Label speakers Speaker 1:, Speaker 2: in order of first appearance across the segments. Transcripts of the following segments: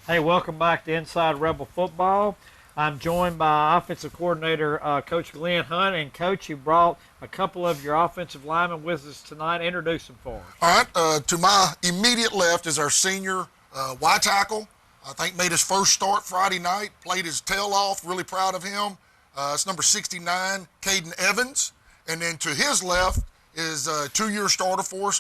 Speaker 1: Hey, welcome back to Inside Rebel Football. I'm joined by offensive coordinator Coach Glenn Hunt, and Coach, you brought a couple of your offensive linemen with us tonight. Introduce them for us.
Speaker 2: All right, to my immediate left is our senior Y tackle. I think made his first start Friday night, played his tail off. Really proud of him. It's number 69, Caden Evans. And then to his left is a 2-year starter for us.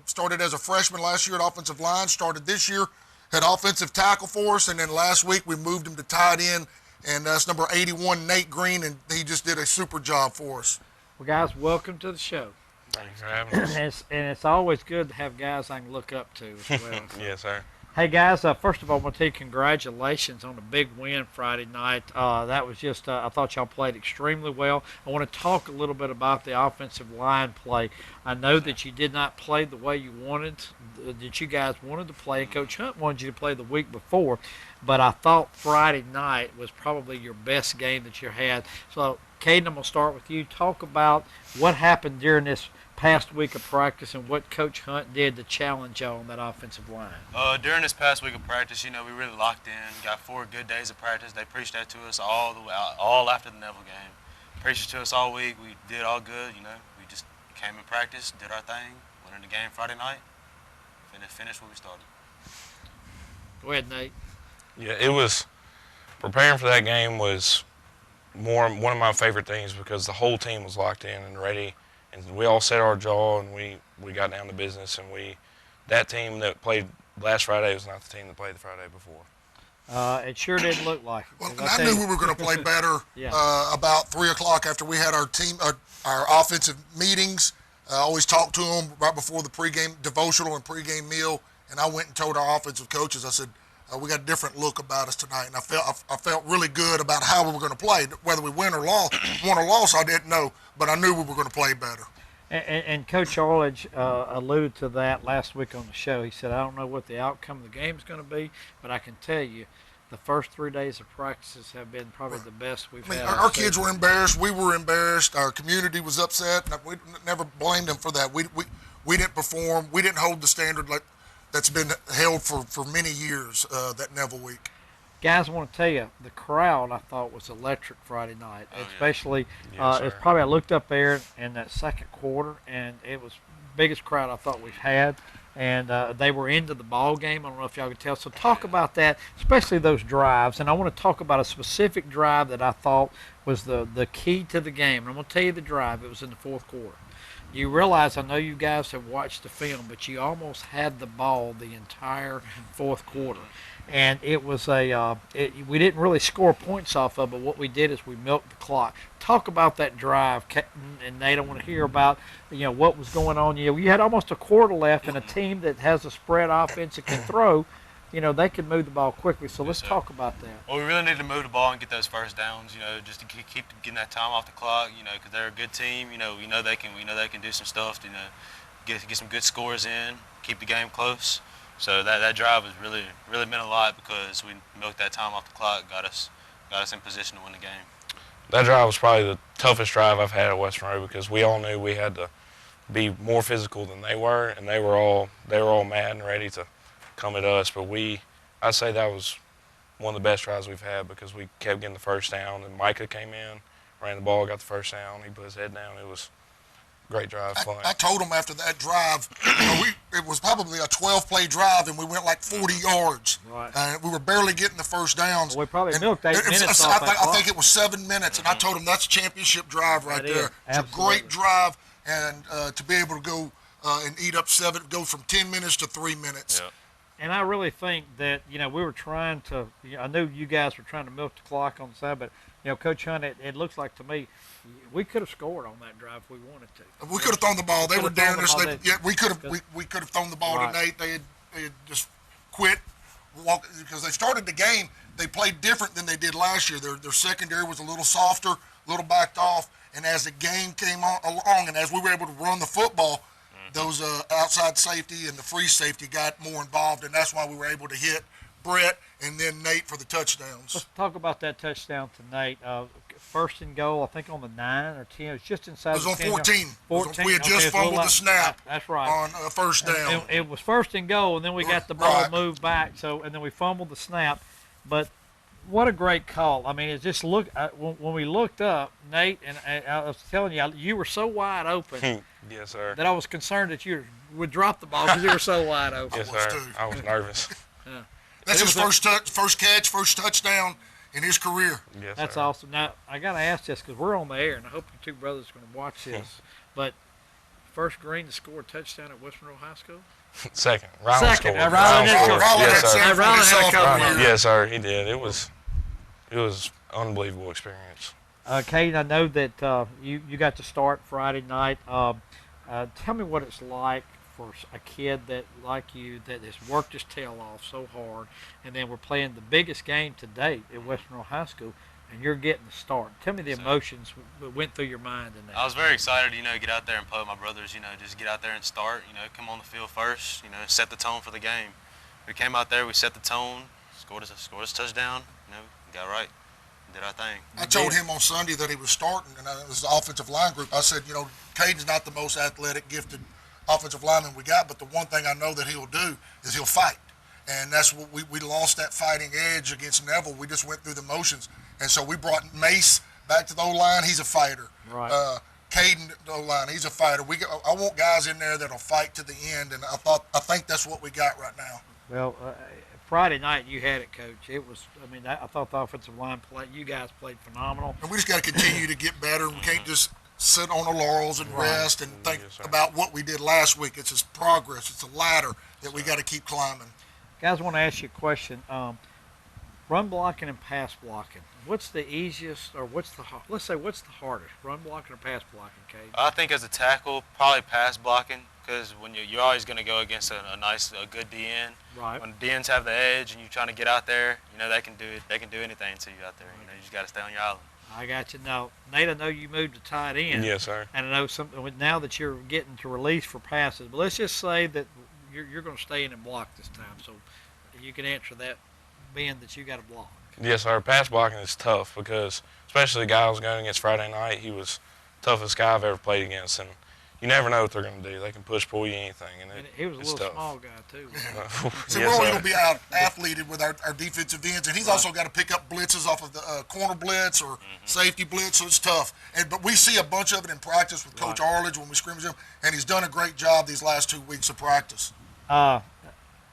Speaker 2: Started as a freshman last year at offensive line. Started this year at offensive tackle for us. And then last week we moved him to tight end. And that's number 81, Nate Green. And he just did a super job for us.
Speaker 1: Well, guys, welcome to the show.
Speaker 3: Thanks for having us.
Speaker 1: And it's always good to have guys I can look up to as well.
Speaker 3: Yes, sir.
Speaker 1: Hey guys, first of all, I want to tell you congratulations on a big win Friday night. That was just, I thought y'all played extremely well. I want to talk a little bit about the offensive line play. I know that you did not play the way you wanted, that you guys wanted to play, and Coach Hunt wanted you to play the week before, but I thought Friday night was probably your best game that you had. So, Caden, I'm going to start with you. Talk about what happened during this past week of practice and what Coach Hunt did to challenge y'all on that offensive line.
Speaker 4: During this past week of practice, we really locked in. Got 4 good days of practice. They preached that to us all the way, all after the Neville game. Preached it to us all week. We did all good. We just came in practice, did our thing, went in the game Friday night, finished what we started.
Speaker 1: Go ahead, Nate.
Speaker 3: Yeah, it was preparing for that game was one of my favorite things because the whole team was locked in and ready, and we all set our jaw and we got down to business, and that team that played last Friday was not the team that played the Friday before.
Speaker 1: It sure didn't look like it.
Speaker 2: Well, I knew we were going to play better
Speaker 1: Yeah.
Speaker 2: about 3 o'clock after we had our offensive meetings. I always talked to them right before the pregame devotional and pregame meal, and I went and told our offensive coaches, I said, we got a different look about us tonight, and I felt really good about how we were going to play. Whether we won or lost, I didn't know, but I knew we were going to play better.
Speaker 1: And Coach Arledge alluded to that last week on the show. He said, I don't know what the outcome of the game is going to be, but I can tell you the first 3 days of practices have been probably the best we've had.
Speaker 2: Our kids were embarrassed. We were embarrassed. Our community was upset. We never blamed them for that. We didn't perform. We didn't hold the standard that's been held for many years, that Neville week.
Speaker 1: Guys, I want to tell you, the crowd I thought was electric Friday night, especially.
Speaker 3: Yes,
Speaker 1: It's
Speaker 3: sir.
Speaker 1: probably I looked up there in that second quarter, and it was the biggest crowd I thought we've had. And they were into the ball game. I don't know if y'all could tell. So talk about that, especially those drives. And I want to talk about a specific drive that I thought was the key to the game. And I'm going to tell you the drive. It was in the fourth quarter. You realize, I know you guys have watched the film, but you almost had the ball the entire fourth quarter. And it was we didn't really score points off of it, but what we did is we milked the clock. Talk about that drive, and Nate, I want to hear about, what was going on. You had almost a quarter left, and a team that has a spread offense and can throw, they can move the ball quickly. So let's talk about that.
Speaker 4: Well, we really need to move the ball and get those first downs, just to keep getting that time off the clock, because they're a good team. We know they can do some stuff, get some good scores in, keep the game close. So that drive was really meant a lot because we milked that time off the clock, got us in position to win the game.
Speaker 3: That drive was probably the toughest drive I've had at Western Road because we all knew we had to be more physical than they were, and they were all mad and ready to come at us. But I'd say that was one of the best drives we've had because we kept getting the first down, and Micah came in, ran the ball, got the first down, he put his head down. It was a great drive, fun.
Speaker 2: I told them after that drive, it was probably a 12-play drive, and we went like 40 yards.
Speaker 1: Right.
Speaker 2: We were barely getting the first downs.
Speaker 1: Well, we probably
Speaker 2: And
Speaker 1: milked 8 minutes off that
Speaker 2: I
Speaker 1: clock.
Speaker 2: think it was 7 minutes, and I told them that's a championship drive right
Speaker 1: That is,
Speaker 2: there. It's
Speaker 1: absolutely.
Speaker 2: a great drive, and to be able to go and eat up 7, go from 10 minutes to 3 minutes.
Speaker 4: Yep.
Speaker 1: And I really think that, we were trying to, I knew you guys were trying to milk the clock on the side, but, Coach Hunt, it looks like to me, we could have scored on that drive if we wanted to.
Speaker 2: We could have thrown the ball. They were
Speaker 1: Could've thrown
Speaker 2: daring
Speaker 1: the
Speaker 2: us.
Speaker 1: ball.
Speaker 2: We could have thrown the ball
Speaker 1: Right.
Speaker 2: to Nate. They had just quit because they started the game. They played different than they did last year. Their secondary was a little softer, a little backed off. And as the game came along, and as we were able to run the football, those outside safety and the free safety got more involved, and that's why we were able to hit Brett and then Nate for the touchdowns.
Speaker 1: Let's talk about that touchdown to Nate. first and goal, I think on the 9 or 10. It was just inside.
Speaker 2: It was
Speaker 1: the
Speaker 2: on
Speaker 1: 10 yard.
Speaker 2: 14.
Speaker 1: 14.
Speaker 2: We had
Speaker 1: Okay,
Speaker 2: just
Speaker 1: it's a little
Speaker 2: fumbled the
Speaker 1: out-
Speaker 2: snap
Speaker 1: That's right.
Speaker 2: on first down.
Speaker 1: It was first and goal, and then we got the ball
Speaker 2: Right.
Speaker 1: moved back. And then we fumbled the snap. But what a great call! I mean, it just looked when we looked up, Nate, and I was telling you, you were so wide open
Speaker 3: Yes, sir.
Speaker 1: that I was concerned that you would drop the ball because you were so wide open.
Speaker 3: Yes,
Speaker 2: was
Speaker 3: sir.
Speaker 2: too.
Speaker 3: I was nervous.
Speaker 2: That's
Speaker 1: It
Speaker 2: his
Speaker 1: was
Speaker 2: first catch, first touchdown in his career.
Speaker 3: Yes,
Speaker 1: That's
Speaker 3: sir.
Speaker 1: awesome. Now I got to ask this because we're on the air, and I hope your two brothers are going to watch this. But first Green to score a touchdown at West Monroe High School.
Speaker 3: Second. Rylan
Speaker 1: Second.
Speaker 3: scored.
Speaker 1: Rylan did
Speaker 3: Rylan
Speaker 1: score.
Speaker 3: scored.
Speaker 2: Rylan
Speaker 3: Yes,
Speaker 2: had
Speaker 3: sir.
Speaker 2: seven
Speaker 1: Hey, Rylan
Speaker 2: for his
Speaker 1: had a couple
Speaker 2: sophomore
Speaker 1: of
Speaker 2: year.
Speaker 3: Yes, sir. He did. It was unbelievable experience.
Speaker 1: Caden, I know that you got to start Friday night. Tell me what it's like for a kid that like you that has worked his tail off so hard, and then we're playing the biggest game to date at West Monroe High School, and you're getting the start. Tell me the emotions that went through your mind in that.
Speaker 4: I was very excited, get out there and play with my brothers, just get out there and start, come on the field first, set the tone for the game. We came out there, we set the tone, scored us a touchdown, got right, did our thing.
Speaker 2: I told him on Sunday that he was starting, and it was the offensive line group. I said, Caden's not the most athletic, gifted offensive lineman we got, but the one thing I know that he'll do is he'll fight. And that's what we lost that fighting edge against Neville. We just went through the motions. And so we brought Mace back to the O-line. He's a fighter.
Speaker 1: Right.
Speaker 2: Caden, the O-line, he's a fighter. I want guys in there that'll fight to the end, and I think that's what we got right now.
Speaker 1: Well, Friday night you had it, Coach. It was. I thought the offensive line you guys played phenomenal.
Speaker 2: And we just got to continue to get better. We can't just sit on the laurels and rest and think
Speaker 3: Yes, sir.
Speaker 2: about what we did last week. It's just progress. It's a ladder that we got to keep climbing.
Speaker 1: Guys, I want to ask you a question. Run blocking and pass blocking. What's the easiest, or what's the hardest? Run blocking or pass blocking, Kate?
Speaker 4: I think as a tackle, probably pass blocking, because when you're always going to go against a good DN.
Speaker 1: Right.
Speaker 4: When DNs have the edge and you're trying to get out there, they can do it. They can do anything to you out there. You just got to stay on your island.
Speaker 1: I got you. Now, Nate, I know you moved to tight end.
Speaker 3: Yes, sir.
Speaker 1: And I know now that you're getting to release for passes, but let's just say that you're going to stay in and block this time, so you can answer that, being that you got to block.
Speaker 3: Yes, sir. Pass blocking is tough because, especially the guy I was going against Friday night, he was the toughest guy I've ever played against, and you never know what they're going to do. They can pull you anything, and
Speaker 1: He was a
Speaker 3: it's
Speaker 1: little
Speaker 3: tough.
Speaker 1: small guy too.
Speaker 2: So
Speaker 3: Yes,
Speaker 2: we're only
Speaker 3: sir.
Speaker 2: going to be out athleted with our defensive ends, and he's also got to pick up blitzes off of the corner blitz or safety blitz, so it's tough. But we see a bunch of it in practice with Coach Arledge when we scrimmage him, and he's done a great job these last 2 weeks of practice.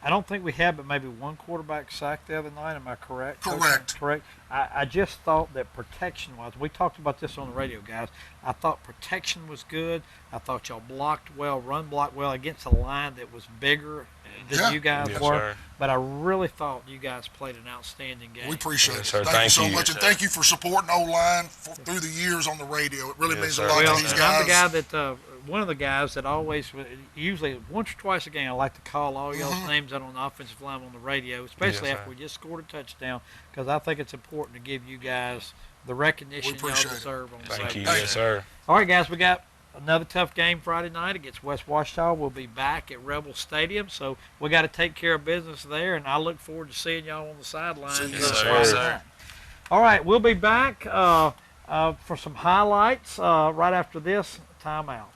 Speaker 1: I don't think we had but maybe one quarterback sack the other night. Am I correct? Coach?
Speaker 2: Correct.
Speaker 1: Correct. I just thought that protection-wise, we talked about this on the radio, guys. I thought protection was good. I thought y'all blocked well, run blocked well against a line that was bigger than
Speaker 2: Yeah.
Speaker 1: you guys
Speaker 3: Yes,
Speaker 1: were.
Speaker 3: sir.
Speaker 1: But I really thought you guys played an outstanding game.
Speaker 2: We appreciate
Speaker 3: Yes,
Speaker 2: it.
Speaker 3: sir.
Speaker 2: Thank you
Speaker 3: Thank
Speaker 2: so
Speaker 3: you.
Speaker 2: much, and thank you for supporting O-line through the years on the radio. It really
Speaker 3: Yes,
Speaker 2: means
Speaker 3: sir.
Speaker 2: a lot
Speaker 1: Well,
Speaker 2: to these
Speaker 1: and I'm the
Speaker 2: guys.
Speaker 1: guy that one of the guys that always, usually once or twice a game, I like to call all y'all's names out on the offensive line on the radio, especially
Speaker 3: Yes,
Speaker 1: after
Speaker 3: sir.
Speaker 1: we just scored a touchdown, because I think it's important to give you guys the recognition y'all
Speaker 2: appreciate it.
Speaker 1: deserve on
Speaker 3: Thank
Speaker 1: Saturday.
Speaker 3: you.
Speaker 2: Thank
Speaker 3: Yes, sir.
Speaker 1: All right, guys, we got another tough game Friday night against West Washita. We'll be back at Rebel Stadium, so we got to take care of business there, and I look forward to seeing y'all on the sidelines.
Speaker 2: See you,
Speaker 4: Yes, sir.
Speaker 1: Friday
Speaker 4: Yes,
Speaker 1: night.
Speaker 4: sir.
Speaker 1: All right, we'll be back for some highlights right after this timeout.